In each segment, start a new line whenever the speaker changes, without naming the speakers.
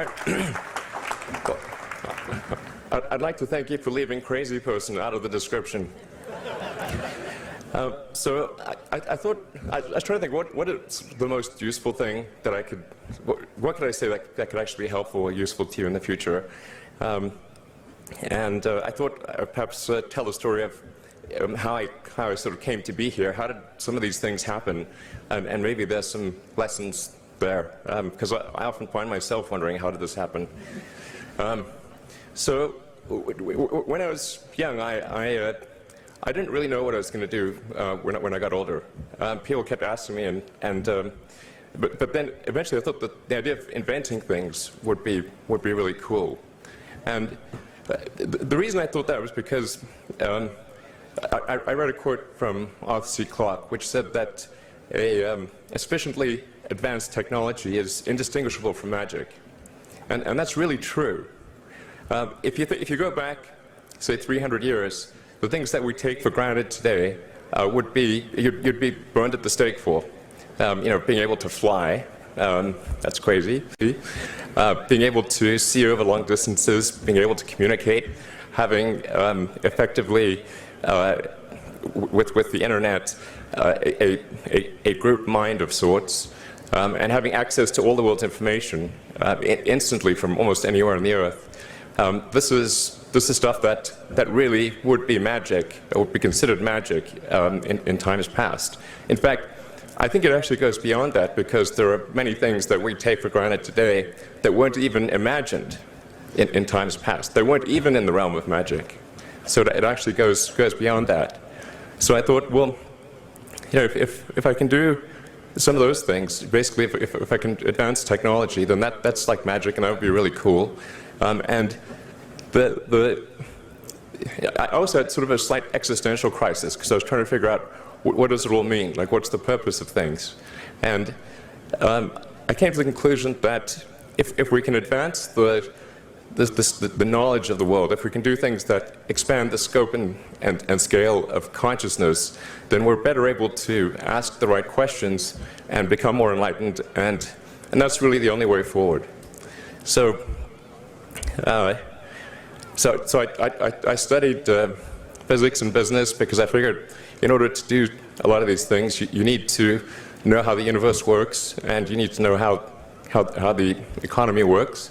right. I'd like to thank you for leaving crazy person out of the description. So I thought, I was trying to think, what is the most useful thing that I could, what could I say that could actually be helpful or useful to you in the future? And I thought perhaps tell the story of how I sort of came to be here. How did some of these things happen? And maybe there's some lessons there, because I often find myself wondering, how did this happen? So when I was young, I didn't really know what I was going to do when I got older. People kept asking me, but then eventually I thought that the idea of inventing things would be really cool. And the reason I thought that was because I read a quote from Arthur C. Clarke, which said that a sufficiently advanced technology is indistinguishable from magic, and that's really true. If you go back, say 300 years, the things that we take for granted today would be you'd be burned at the stake for. Being able to fly, that's crazy. Being able to see over long distances, being able to communicate, having effectively with the internet a group mind of sorts, and having access to all the world's information instantly from almost anywhere on the earth. This is stuff that really would be magic, or would be considered magic in times past. In fact, I think it actually goes beyond that, because there are many things that we take for granted today that weren't even imagined in times past. They weren't even in the realm of magic. So it actually goes beyond that. So I thought, well, if I can do some of those things, basically if I can advance technology, then that's like magic, and that would be really cool. And I also had sort of a slight existential crisis, because I was trying to figure out what does it all mean? Like, what's the purpose of things? And I came to the conclusion that if we can advance the knowledge of the world, if we can do things that expand the scope and scale of consciousness, then we're better able to ask the right questions and become more enlightened, and that's really the only way forward. So I studied physics and business, because I figured in order to do a lot of these things, you need to know how the universe works, and you need to know how the economy works.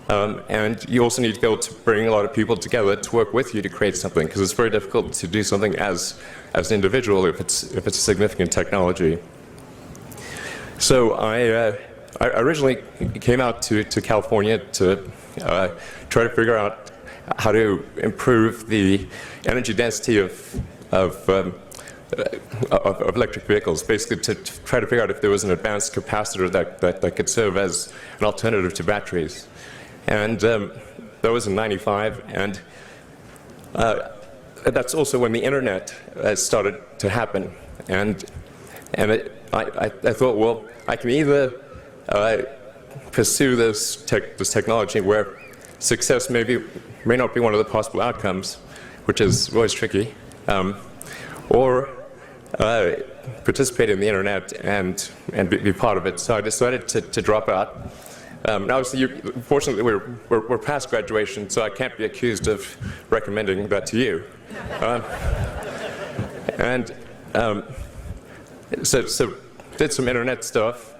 And you also need to be able to bring a lot of people together to work with you to create something, because it's very difficult to do something as an individual if it's a significant technology. So I originally came out to California to try to figure out how to improve the energy density of electric vehicles, basically to try to figure out if there was an advanced capacitor that could serve as an alternative to batteries. And that was in '95, and that's also when the internet started to happen. And I thought, well, I can either pursue this technology where success may not be one of the possible outcomes, which is always tricky, or participate in the internet and be part of it. So I decided to drop out. Now, fortunately, we're past graduation, so I can't be accused of recommending that to you. So did some internet stuff.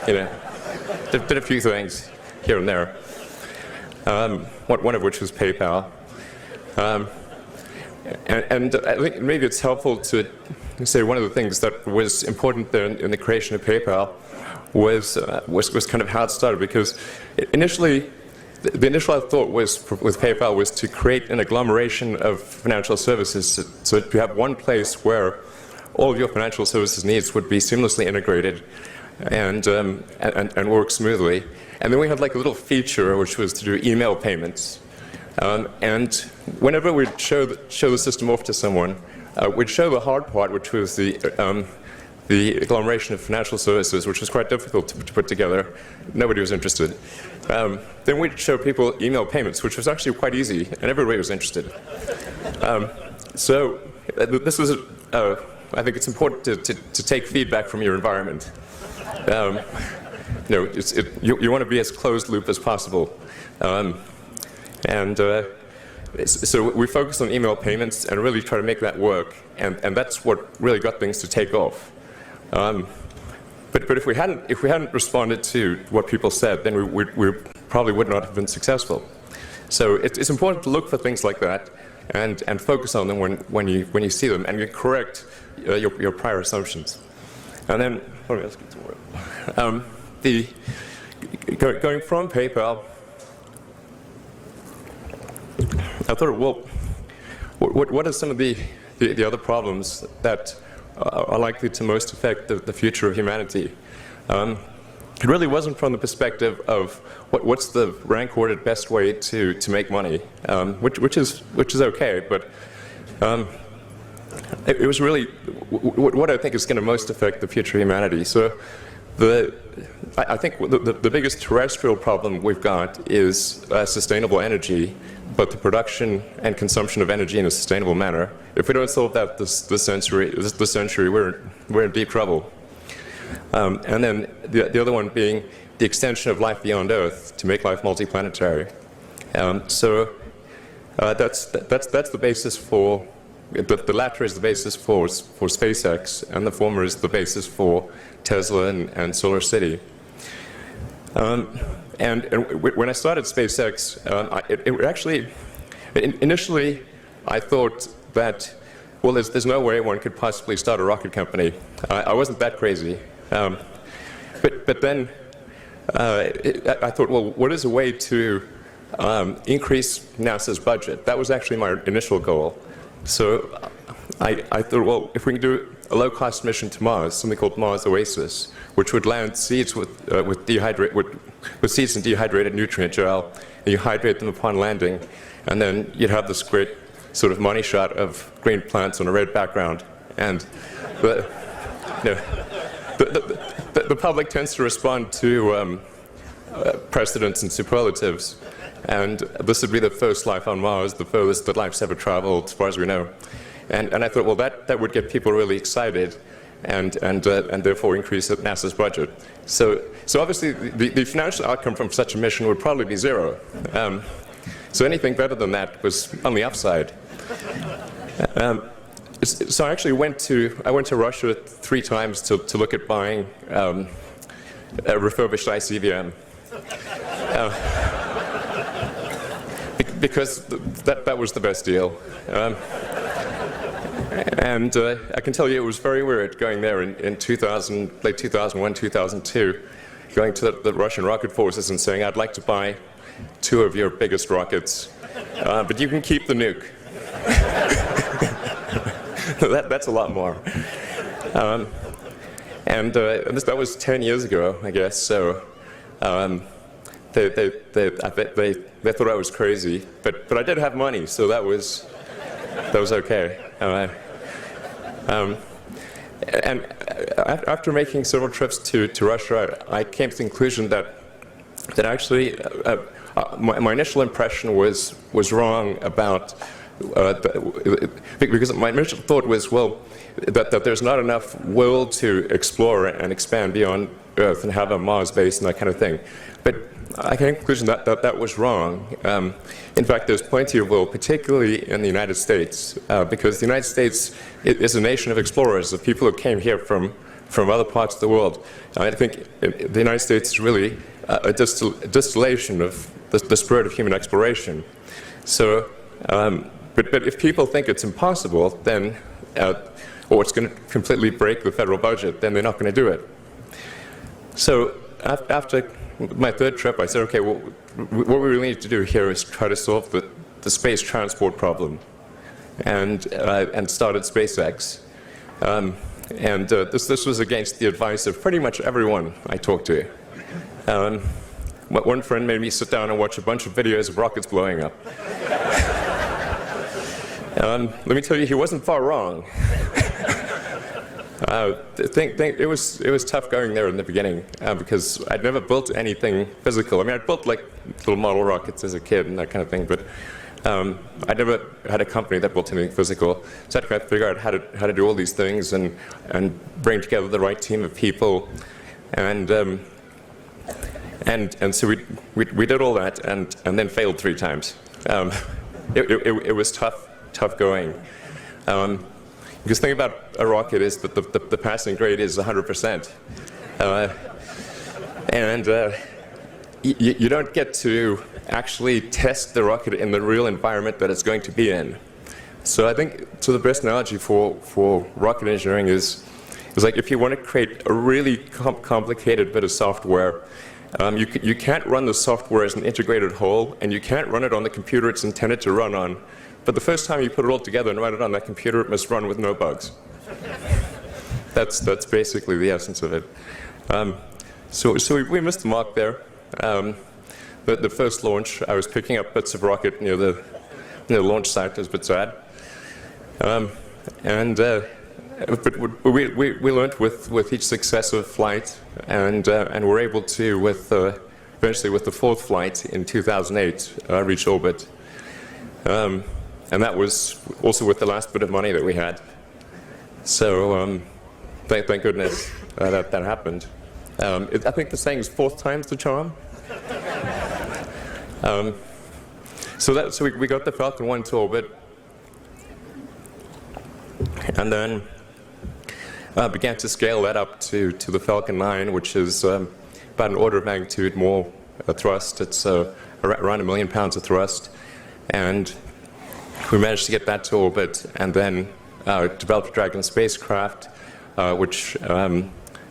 Did a few things here and there. One of which was PayPal. And I think maybe it's helpful to say one of the things that was important there in the creation of PayPal was kind of how it started, because initially, the initial thought with PayPal was to create an agglomeration of financial services, so that you have one place where all of your financial services needs would be seamlessly integrated and work smoothly. And then we had like a little feature which was to do email payments. And whenever we'd show the system off to someone, we'd show the hard part, which was the agglomeration of financial services, which was quite difficult to put together. Nobody was interested. Then we'd show people email payments, which was actually quite easy, and everybody was interested. So this was, I think it's important to take feedback from your environment. you want to be as closed loop as possible. So we focused on email payments and really try to make that work, and that's what really got things to take off. But if we hadn't responded to what people said, then we probably would not have been successful. So it's important to look for things like that and focus on them when you see them, and you correct your prior assumptions. And then going from PayPal, I thought, well, what are some of the other problems that are likely to most affect the future of humanity? It really wasn't from the perspective of what's the rank-ordered best way to make money, which is okay, but it was really what I think is going to most affect the future of humanity. So I think the biggest terrestrial problem we've got is sustainable energy, but the production and consumption of energy in a sustainable manner. If we don't solve that this century, we're in deep trouble. And then the other one being the extension of life beyond Earth to make life multiplanetary. So that's the basis for. The latter is the basis for SpaceX, and the former is the basis for Tesla and Solar City. And when I started SpaceX, initially I thought that, well, there's no way one could possibly start a rocket company. I wasn't that crazy. But then I thought, well, what is a way to increase NASA's budget? That was actually my initial goal. So I thought, well, if we can do a low-cost mission to Mars, something called Mars Oasis, which would land seeds with seeds in dehydrated nutrient gel, and you hydrate them upon landing, and then you'd have this great sort of money shot of green plants on a red background. And the public tends to respond to precedents and superlatives. And this would be the first life on Mars, the furthest that life's ever traveled, as far as we know. And I thought, well, that would get people really excited, and therefore increase NASA's budget. So obviously, the financial outcome from such a mission would probably be zero. So anything better than that was on the upside. So I actually went to Russia 3 times to look at buying a refurbished ICBM. Because that was the best deal. And I can tell you it was very weird going there in late 2001, 2002, going to the Russian rocket forces and saying, I'd like to buy 2 of your biggest rockets, but you can keep the nuke. That's a lot more. That was 10 years ago, I guess, so they thought I was crazy, but I did have money, so that was okay. And after making several trips to Russia, I came to the conclusion that actually my initial impression was wrong about because my initial thought was, well, that there's not enough will to explore and expand beyond Earth and have a Mars base and that kind of thing. But I came to the conclusion that was wrong. In fact, there's plenty of will, particularly in the United States, because the United States is a nation of explorers, of people who came here from other parts of the world. I think the United States is really a distillation of the spirit of human exploration. So, but if people think it's impossible, then, or it's going to completely break the federal budget, then they're not going to do it. So after my 3rd trip, I said, okay, well, what we really need to do here is try to solve the space transport problem, and started SpaceX. This was against the advice of pretty much everyone I talked to. One friend made me sit down and watch a bunch of videos of rockets blowing up. Let me tell you, he wasn't far wrong. It was tough going there in the beginning because I'd never built anything physical. I mean, I'd built like little model rockets as a kid and that kind of thing, but I never had a company that built anything physical. So I had to figure out how to do all these things and bring together the right team of people. And And so we did all that and then failed 3 times. It was tough going. Because the thing about a rocket is that the passing grade is 100%. You don't get to actually test the rocket in the real environment that it's going to be in. So I think the best analogy for rocket engineering is like if you want to create a really complicated bit of software, you can't run the software as an integrated whole, and you can't run it on the computer it's intended to run on. But the first time you put it all together and run it on that computer, it must run with no bugs. That's basically the essence of it. So we missed the mark there. The first launch, I was picking up bits of rocket near the launch site. It was a bit sad. But we learned with each successive flight, and were able to, eventually with the 4th flight in 2008, reach orbit. And that was also with the last bit of money that we had. So thank goodness that happened. I think the saying is 4th time's the charm. So we got the Falcon 1 to orbit, and then began to scale that up to the Falcon 9, which is about an order of magnitude more thrust. It's around 1 million pounds of thrust, and we managed to get that to orbit, and then developed Dragon spacecraft, which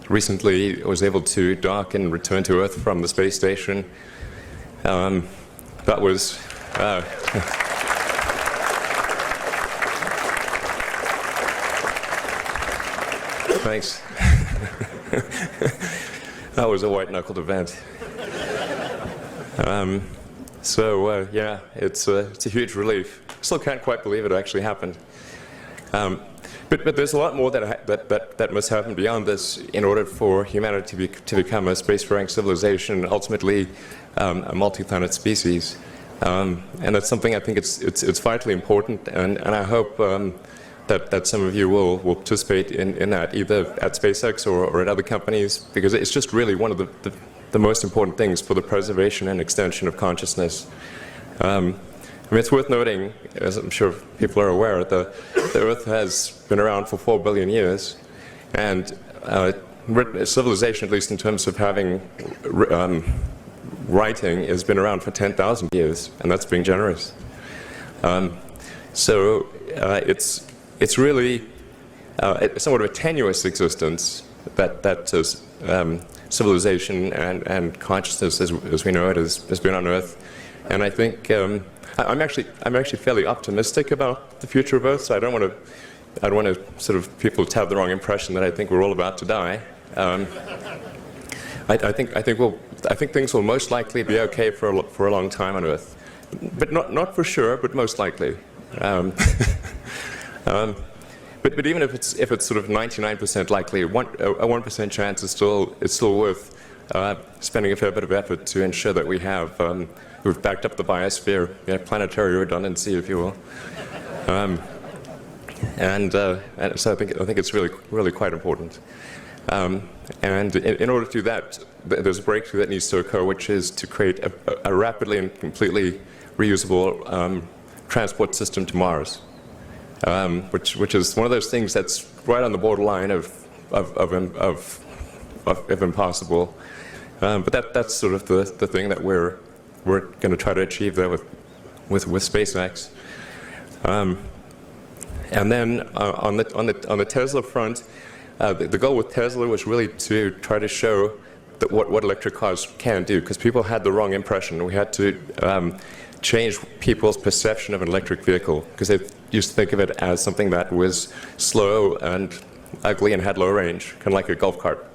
recently was able to dock and return to Earth from the space station. That was thanks. That was a white-knuckled event. Yeah, it's a huge relief. Still can't quite believe it actually happened. But there's a lot more that must happen beyond this in order for humanity to become a spacefaring civilization, ultimately a multi-planet species. And that's something I think it's vitally important, and I hope that some of you will participate in that, either at SpaceX or at other companies, because it's just really one of the most important things for the preservation and extension of consciousness. I mean, it's worth noting, as I'm sure people are aware, the Earth has been around for 4 billion years, and civilization, at least in terms of having writing, has been around for 10,000 years, and that's being generous. So it's really somewhat of a tenuous existence that civilization and consciousness, as we know it, has been on Earth, and I think I'm actually fairly optimistic about the future of Earth. So I don't want to sort of people to have the wrong impression that I think we're all about to die. I think things will most likely be okay for a long time on Earth, but not for sure, but most likely. But even if it's sort of 99% likely, a 1% chance is still worth spending a fair bit of effort to ensure that we've backed up the biosphere, planetary redundancy, if you will. And so I think it's really quite important. And in order to do that, there's a breakthrough that needs to occur, which is to create a rapidly and completely reusable transport system to Mars, which is one of those things that's right on the borderline of impossible. But that's sort of the thing that we're going to try to achieve there with SpaceX. And then on the Tesla front, the goal with Tesla was really to try to show that what electric cars can do, because people had the wrong impression. We had to change people's perception of an electric vehicle, because they used to think of it as something that was slow and ugly and had low range, kind of like a golf cart.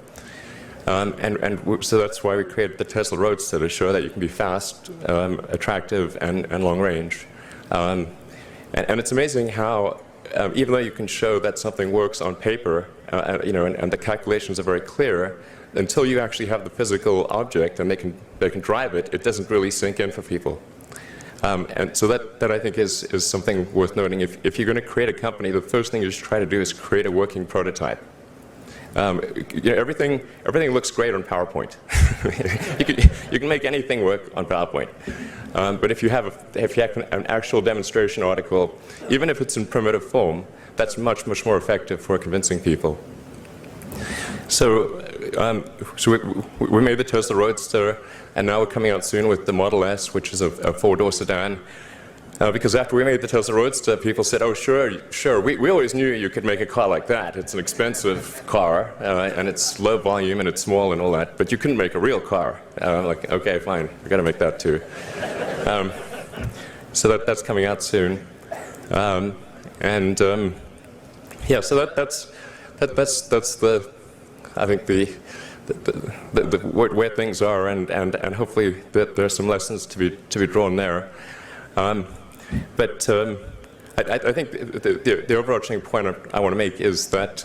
So that's why we created the Tesla Roadster, to show that you can be fast, attractive, and long range. And it's amazing how, even though you can show that something works on paper, and the calculations are very clear, until you actually have the physical object and they can drive it, it doesn't really sink in for people. And so that I think is something worth noting. If you're going to create a company, the first thing you should try to do is create a working prototype. Everything looks great on PowerPoint. you can make anything work on PowerPoint. But if you have an actual demonstration article, even if it's in primitive form, that's much more effective for convincing people. So, we made the Tesla Roadster, and now we're coming out soon with the Model S, which is a four-door sedan. Because after we made the Tesla Roadster, people said, oh, sure, we always knew you could make a car like that. It's an expensive car, and it's low volume, and it's small and all that, but you couldn't make a real car. I'm like, okay, fine, we've got to make that too. So that's coming out soon. Yeah, so that's the, I think, the where things are, and hopefully there are some lessons to be drawn there. But I think the overarching point I want to make is that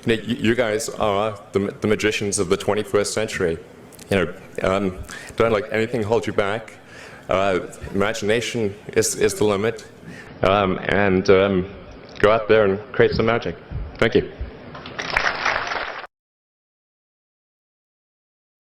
you guys are the magicians of the 21st century. Don't let anything hold you back. Imagination is the limit, and go out there and create some magic. Thank you.